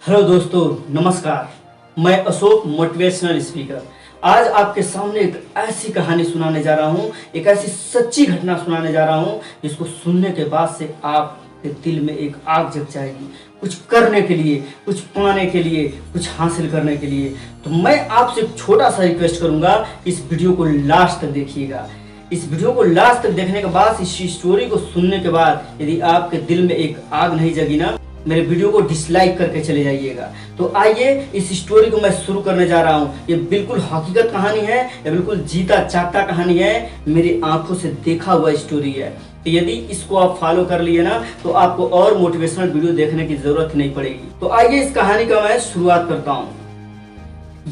Hello दोस्तों, नमस्कार। मैं अशोक, मोटिवेशनल स्पीकर। आज आपके सामने एक ऐसी कहानी सुनाने जा रहा हूँ, एक ऐसी सच्ची घटना सुनाने जा रहा हूँ जिसको सुनने के बाद से आपके दिल में एक आग जग जाएगी, कुछ करने के लिए, कुछ पाने के लिए, कुछ हासिल करने के लिए। तो मैं आपसे एक छोटा सा रिक्वेस्ट करूँगा कि इस वीडियो को लास्ट तक देखिएगा। इस वीडियो को लास्ट तक देखने के बाद, इस स्टोरी को सुनने के बाद यदि आपके दिल में एक आग नहीं जगी ना, मेरे वीडियो को डिसलाइक करके चले जाइएगा। तो आइए इस स्टोरी को मैं शुरू करने जा रहा हूँ। ये बिल्कुल हकीकत कहानी है, ये बिल्कुल जीता जागता कहानी है, मेरी आंखों से देखा हुआ स्टोरी है। तो यदि इसको आप फॉलो कर लिए ना तो आपको और मोटिवेशनल वीडियो देखने की जरूरत नहीं पड़ेगी। तो आइए इस कहानी का मैं शुरुआत करता हूँ।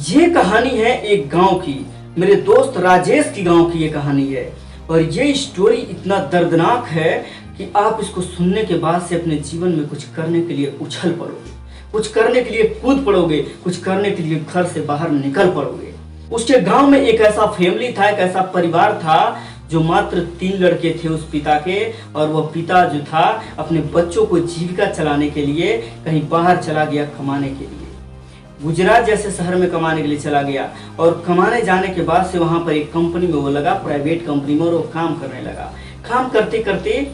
ये कहानी है एक गाँव की, मेरे दोस्त राजेश की गाँव की ये कहानी है। और ये स्टोरी इतना दर्दनाक है कि आप इसको सुनने के बाद से अपने जीवन में कुछ करने के लिए उछल पड़ोगे, कुछ करने के लिए कूद पड़ोगे, कुछ करने के लिए घर से बाहर निकल पड़ोगे। उसके गांव में एक ऐसा फैमिली था, एक ऐसा परिवार था जो मात्र 3 लड़के थे उस पिता के। और वह पिता जो था अपने बच्चों को जीविका चलाने के लिए कहीं बाहर चला गया कमाने के लिए। गुजरात जैसे शहर में कमाने के लिए चला गया और कमाने जाने के बाद से वहां पर एक कंपनी में वो लगा, प्राइवेट कंपनी में, और वो काम करने लगा। काम करते करते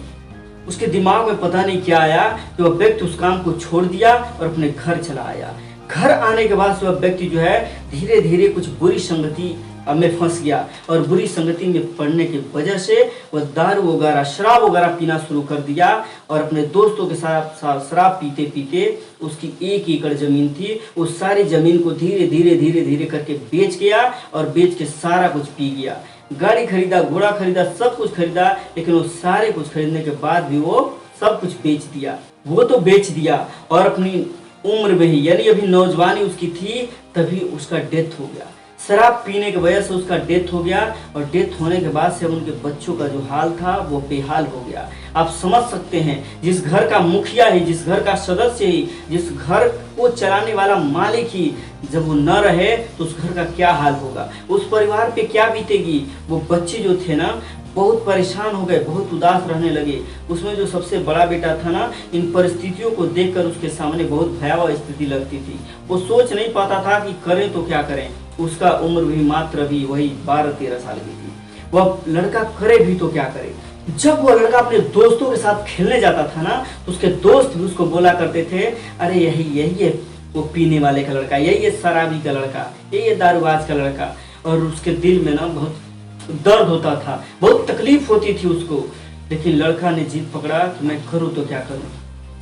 उसके दिमाग में पता नहीं क्या आया कि वह व्यक्ति उस काम को छोड़ दिया और अपने घर चला आया। घर आने के बाद से वह व्यक्ति जो है धीरे धीरे कुछ बुरी संगति में फंस गया और बुरी संगति में पड़ने की वजह से वह दारू वगैरह, शराब वगैरह पीना शुरू कर दिया। और अपने दोस्तों के साथ शराब पीते पीते उसकी 1 एकड़ जमीन थी, उस सारी जमीन को धीरे धीरे धीरे धीरे करके बेच गया और बेच के सारा कुछ पी गया। गाड़ी खरीदा, घोड़ा खरीदा, सब कुछ खरीदा, लेकिन वो सारे कुछ खरीदने के बाद भी वो सब कुछ बेच दिया। वो तो बेच दिया और अपनी उम्र में ही, यानी अभी नौजवानी उसकी थी, तभी उसका डेथ हो गया। शराब पीने की वजह से उसका डेथ हो गया और डेथ होने के बाद से उनके बच्चों का जो हाल था वो बेहाल हो गया। आप समझ सकते हैं, जिस घर का मुखिया ही, जिस घर का सदस्य ही, जिस घर को चलाने वाला मालिक ही जब वो न रहे तो उस घर का क्या हाल होगा, उस परिवार पे क्या बीतेगी। वो बच्चे जो थे ना बहुत परेशान हो गए, बहुत उदास रहने लगे। उसमें जो सबसे बड़ा बेटा था ना, इन परिस्थितियों को देखकर उसके सामने बहुत भयावह स्थिति लगती थी। वो सोच नहीं पाता था कि करें तो क्या करें। उसका उम्र भी मात्र भी वही 12-13 साल की थी। वह लड़का करे भी तो क्या करे। जब वह लड़का अपने दोस्तों के साथ खेलने जाता था ना तो उसके दोस्त भी उसको बोला करते थे, अरे यही है वो पीने वाले का लड़का, यही है शराबी का लड़का, यही है दारूबाज का लड़का। और उसके दिल में ना बहुत दर्द होता था, बहुत तकलीफ होती थी उसको। लेकिन लड़का ने जिद पकड़ा कि मैं करूँ तो क्या करूँ,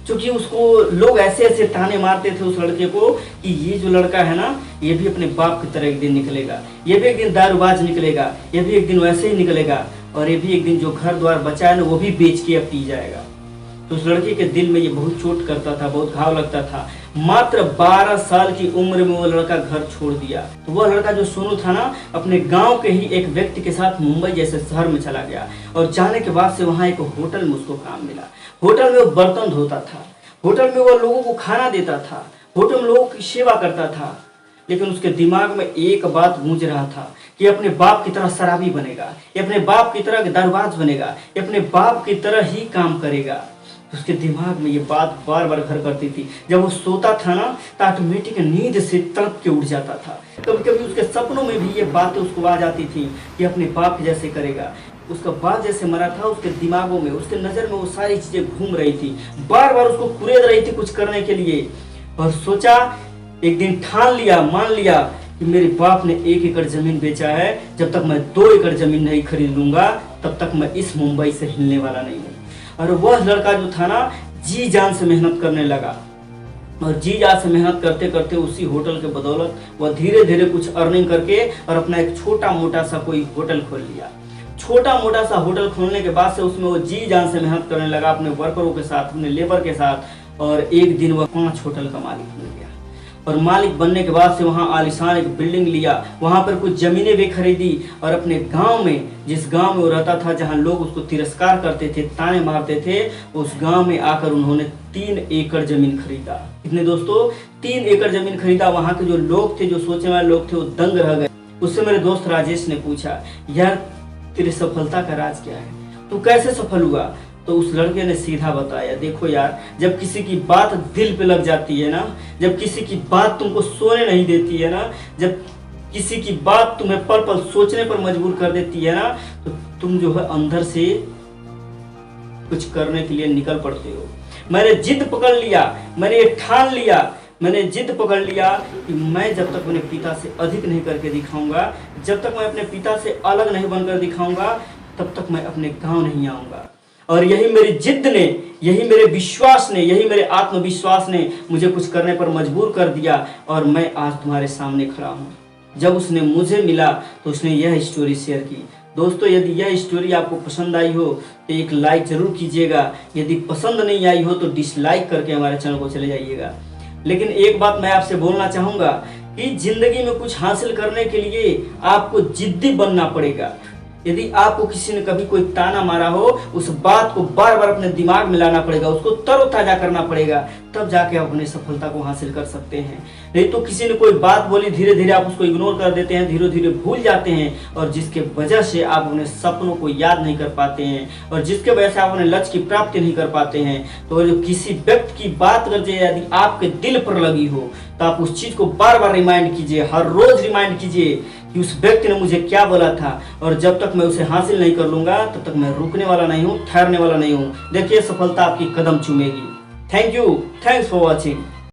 क्योंकि उसको लोग ऐसे ऐसे ताने मारते थे उस लड़के को कि ये जो लड़का है ना, ये भी अपने बाप की तरह एक दिन निकलेगा, ये भी एक दिन दारूबाज निकलेगा, ये भी एक दिन वैसे ही निकलेगा, और ये भी एक दिन जो घर द्वार बचा है ना वो भी बेच के अब पी जाएगा। तो उस लड़के के दिल में ये बहुत चोट करता था, बहुत घाव लगता था। मात्र 12 साल की उम्र में वो लड़का घर छोड़ दिया। तो वह लड़का जो सोनू था ना, अपने गांव के ही एक व्यक्ति के साथ मुंबई जैसे शहर में चला गया। और जाने के बाद से वहां एक होटल में उसको काम मिला। होटल में वो बर्तन धोता था, होटल में वो लोगों को खाना देता था, होटल में लोगों की सेवा करता था। लेकिन उसके दिमाग में एक बात गूंज रहा था कि अपने बाप की तरह शराबी बनेगा, ये अपने बाप की तरह दारूबाज बनेगा, ये अपने बाप की तरह ही काम करेगा। उसके दिमाग में ये बात बार बार घर करती थी। जब वो सोता था ना तो ऑटोमेटिक नींद से तड़प के उठ जाता था। कभी कभी उसके सपनों में भी ये बातें उसको आ जाती थी कि अपने बाप के जैसे करेगा। उसका बाप जैसे मरा था, उसके दिमागों में, उसके नज़र में वो सारी चीज़ें घूम रही थी, बार बार उसको कुरेद रही थी कुछ करने के लिए। और सोचा, एक दिन ठान लिया, मान लिया कि मेरे बाप ने 1 एकड़ जमीन बेचा है, जब तक मैं 2 एकड़ जमीन नहीं खरीद लूंगा तब तक मैं इस मुंबई से हिलने वाला नहीं हूँ। और वह लड़का जो था ना, जी जान से मेहनत करने लगा। और जी जान से मेहनत करते करते उसी होटल के बदौलत वह धीरे धीरे कुछ अर्निंग करके और अपना एक छोटा मोटा सा कोई होटल खोल लिया। छोटा मोटा सा होटल खोलने के बाद से उसमें वो जी जान से मेहनत करने लगा अपने वर्करों के साथ, अपने लेबर के साथ। और एक दिन वह 5 होटल का मालिक बन गया। और मालिक बनने के बाद से वहाँ आलिशान एक बिल्डिंग लिया, वहाँ पर कुछ ज़मीनें भी खरीदी। और अपने गांव में, जिस गांव में वो रहता था, जहाँ लोग उसको तिरस्कार करते थे, ताने मारते थे, उस गांव में आकर उन्होंने 3 एकड़ जमीन खरीदा। कितने दोस्तों? 3 एकड़ जमीन खरीदा। वहाँ के जो लोग थे, जो सोचने वाले लोग थे, वो दंग रह गए। उससे मेरे दोस्त राजेश ने पूछा, यार तेरी सफलता का राज क्या है, तू कैसे सफल हुआ? तो उस लड़के ने सीधा बताया, देखो यार, जब किसी की बात दिल पे लग जाती है ना, जब किसी की बात तुमको सोने नहीं देती है ना, जब किसी की बात तुम्हें पल पल सोचने पर मजबूर कर देती है ना, तो तुम जो है अंदर से कुछ करने के लिए निकल पड़ते हो। मैंने जिद पकड़ लिया, मैंने ये ठान लिया, मैंने जिद पकड़ लिया कि मैं जब तक अपने पिता से अधिक नहीं करके दिखाऊंगा, जब तक मैं अपने पिता से अलग नहीं बनकर दिखाऊंगा, तब तक मैं अपने गांव नहीं आऊंगा। और यही मेरी जिद ने, यही मेरे विश्वास ने, यही मेरे आत्मविश्वास ने मुझे कुछ करने पर मजबूर कर दिया, और मैं आज तुम्हारे सामने खड़ा हूँ। जब उसने मुझे मिला तो उसने यह स्टोरी शेयर की। दोस्तों, यदि यह स्टोरी आपको पसंद आई हो तो एक लाइक जरूर कीजिएगा, यदि पसंद नहीं आई हो तो डिसलाइक करके हमारे चैनल को चले जाइएगा। लेकिन एक बात मैं आपसे बोलना चाहूँगा कि जिंदगी में कुछ हासिल करने के लिए आपको जिद्दी बनना पड़ेगा। यदि आपको किसी ने कभी कोई ताना मारा हो, उस बात को बार बार अपने दिमाग में लाना पड़ेगा, उसको तरोताजा करना पड़ेगा, तब जाके आप अपनी सफलता को हासिल कर सकते हैं। नहीं तो किसी ने कोई बात बोली, धीरे धीरे आप उसको इग्नोर कर देते हैं, धीरे धीरे भूल जाते हैं, और जिसके वजह से आप अपने सपनों को याद नहीं कर पाते हैं, और जिसके वजह से आप अपने लक्ष्य की प्राप्ति नहीं कर पाते हैं। तो जो किसी व्यक्ति की बात करते यदि आपके दिल पर लगी हो, तो आप उस चीज को बार बार रिमाइंड कीजिए, हर रोज रिमाइंड कीजिए कि उस व्यक्ति ने मुझे क्या बोला था, और जब तक मैं उसे हासिल नहीं कर लूंगा तब तक मैं रुकने वाला नहीं हूँ, ठहरने वाला नहीं हूँ। देखिए, सफलता आपकी कदम चूमेगी। Thank you, thanks for watching.